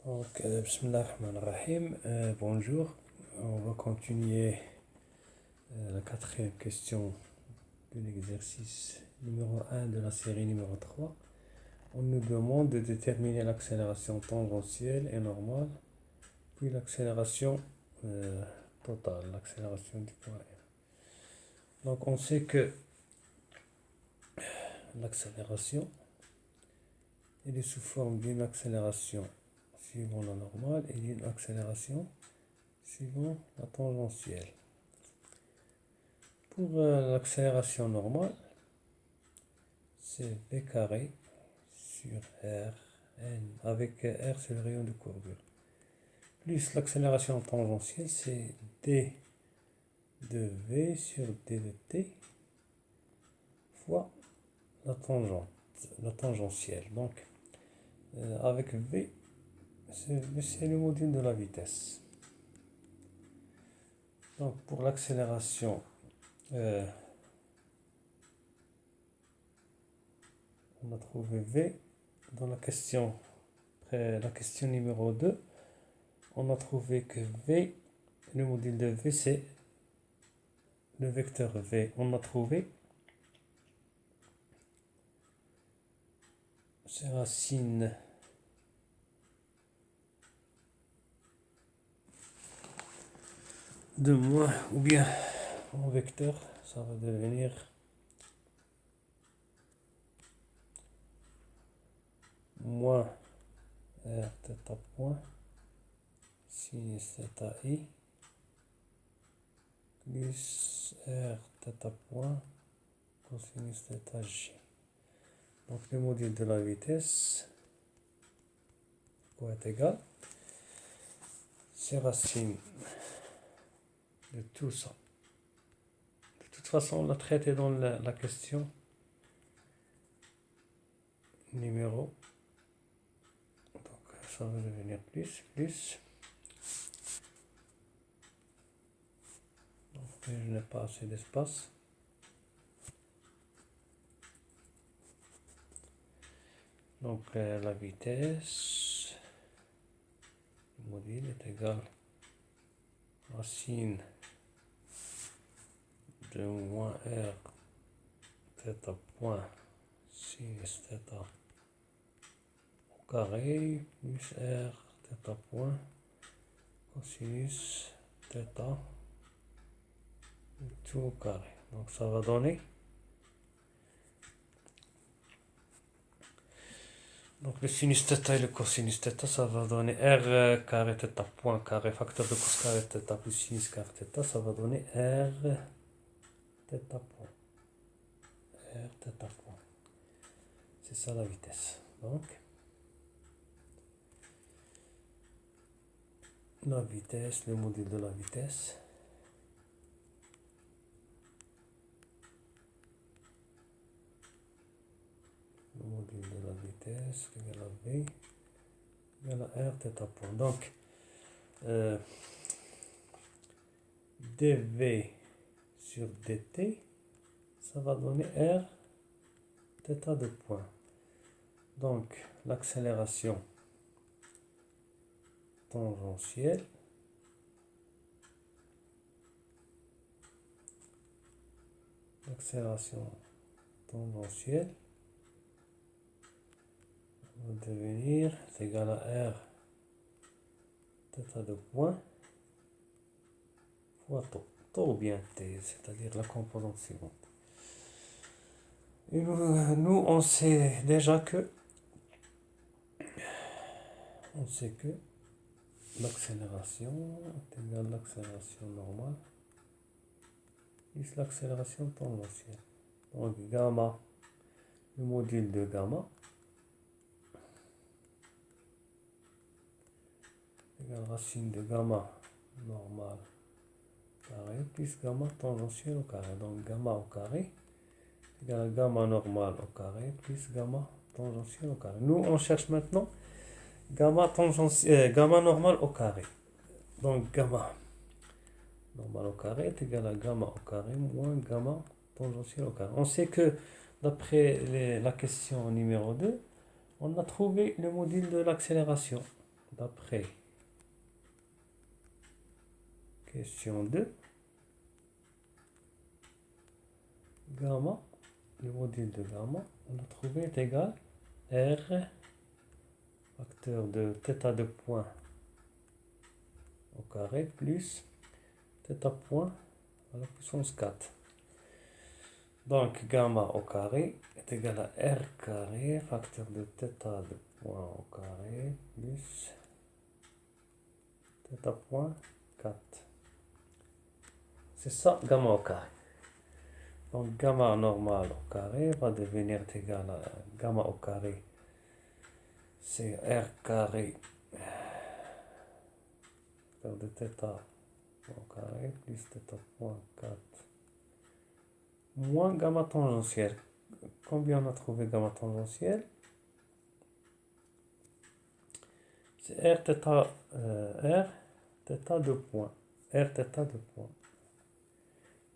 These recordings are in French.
Donc, Bismillah ar-Rahman ar-Rahim. Bonjour. On va continuer la quatrième question de l'exercice numéro 1 de la série numéro 3. On nous demande de déterminer l'accélération tangentielle et normale, puis l'accélération totale, l'accélération du point M. Donc, on sait que l'accélération est sous forme d'une accélération suivant la normale et d'une accélération suivant la tangentielle. Pour l'accélération normale, c'est v carré sur r, n, avec r c'est le rayon de courbure, plus l'accélération tangentielle, c'est d de v sur d de t fois la tangente, la tangentielle. Donc, avec v, c'est le module de la vitesse. Donc, pour l'accélération, on a trouvé v dans la question numéro 2. On a trouvé que v, le module de v, c'est le vecteur v. On a trouvé c'est racine de moins, ou bien en vecteur, ça va devenir moins r θ point sinus θ i plus r θ point cosinus θ j. Donc le module de la vitesse va être égal, c'est racine de tout ça. De toute façon, on l'a traité dans la question numéro. Donc ça va devenir plus. Donc je n'ai pas assez d'espace. Donc la vitesse du module est égale racine de moins r θ point sinus θ au carré plus r θ point cosinus θ tout au carré. Donc ça va donner, donc le sinus θ et le cosinus θ, ça va donner r carré θ point carré facteur de cos carré θ plus sinus carré θ, ça va donner r θ point. R θ point. C'est ça la vitesse. Donc la vitesse, le module de la vitesse, égale à v égale à r θ point. Donc dv sur dt, ça va donner r θ de point. Donc l'accélération tangentielle va devenir égal à r θ de point fois tau ou bien t, c'est-à-dire la composante suivante. Et nous on sait déjà que l'accélération est égale à l'accélération normale plus l'accélération tangentielle. Donc gamma, le module de gamma égale racine de gamma normale carré plus gamma tangentielle au carré. Donc gamma au carré égale à gamma normale au carré plus gamma tangentielle au carré. Nous on cherche maintenant gamma normale au carré. Donc gamma normale au carré est égal à gamma au carré moins gamma tangentielle au carré. On sait que d'après la question numéro 2, on a trouvé le module de l'accélération. d'après question 2, gamma, le module de gamma, on a trouvé est égal R facteur de θ de point au carré plus θ point à la puissance 4. Donc gamma au carré est égal à R carré facteur de θ de point au carré plus θ point 4. C'est ça gamma au carré. Donc gamma normal au carré va devenir égal à gamma au carré. C'est R carré facteur de θ au carré plus θ point 4 moins gamma tangentielle. Combien on a trouvé gamma tangentielle? C'est R θ de point. R θ de point.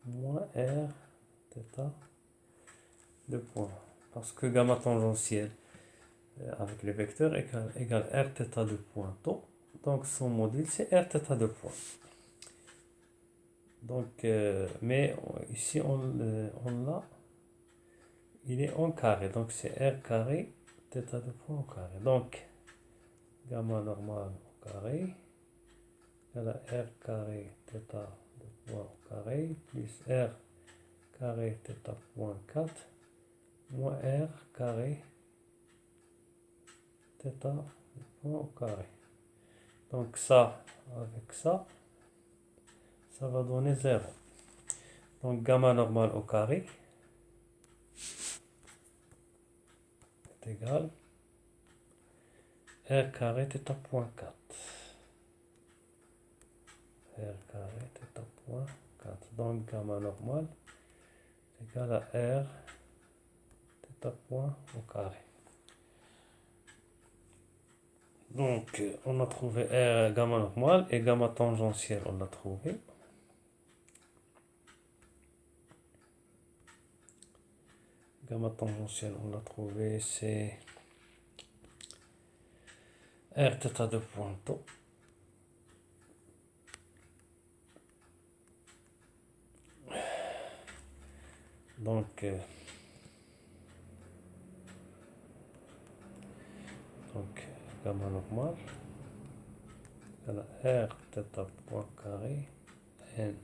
Moins R θ de point. Parce que gamma tangentielle avec le vecteur égale R θ de point tôt. Donc son module c'est R θ de point. Donc, mais ici on l'a, il est en carré, donc c'est R carré θ de point au carré. Donc gamma normal au carré égale à R carré θ de point au carré plus R carré θ point 4 moins R carré θ de point au carré. Donc ça avec ça va donner 0. Donc gamma normal au carré est égal R carré θ point 4. R carré θ point 4. Donc gamma normal est égal à R θ point au carré. Donc on a trouvé R gamma normal et gamma tangentielle on l'a trouvé. Gamma tangentielle on l'a trouvé, c'est R θ de point tôt. Donc gamma normal égale à R θ point carré N.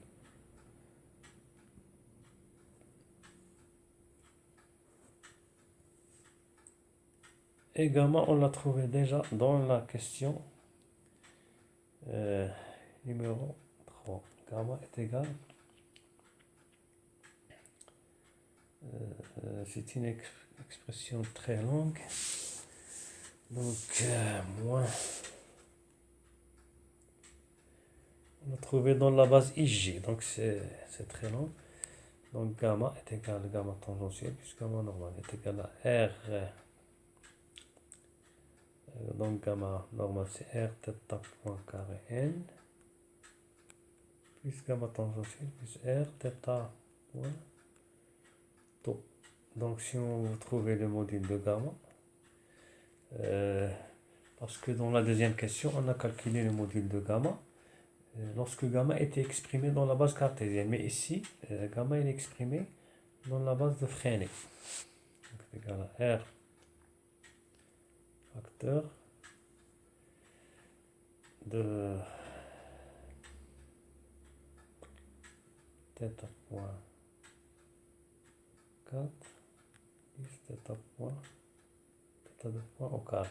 Et gamma, on l'a trouvé déjà dans la question numéro 3. Gamma est égal, c'est une expression très longue, donc moins, on l'a trouvé dans la base Ig, donc c'est très long. Donc gamma est égal à gamma tangentielle, plus gamma normal est égal à R. Donc gamma normal c'est R θ point carré N plus gamma tangentielle plus R θ point tau. Donc si on veut trouver le module de gamma, parce que dans la deuxième question on a calculé le module de gamma lorsque gamma était exprimé dans la base cartésienne, mais ici gamma est exprimé dans la base de Freinet. Donc c'est égal à R facteur de θ point 4 plus θ point θ de point au carré.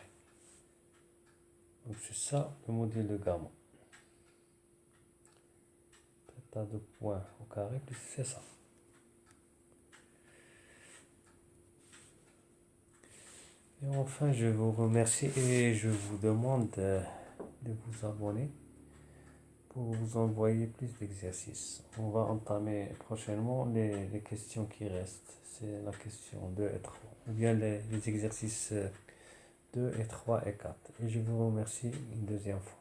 Donc c'est ça le module de gamma. Θ de point au carré plus c'est ça. Et enfin je vous remercie et je vous demande de vous abonner pour vous envoyer plus d'exercices. On va entamer prochainement les questions qui restent. C'est la question 2 et 3. Ou bien les exercices 2 et 3 et 4. Et je vous remercie une deuxième fois.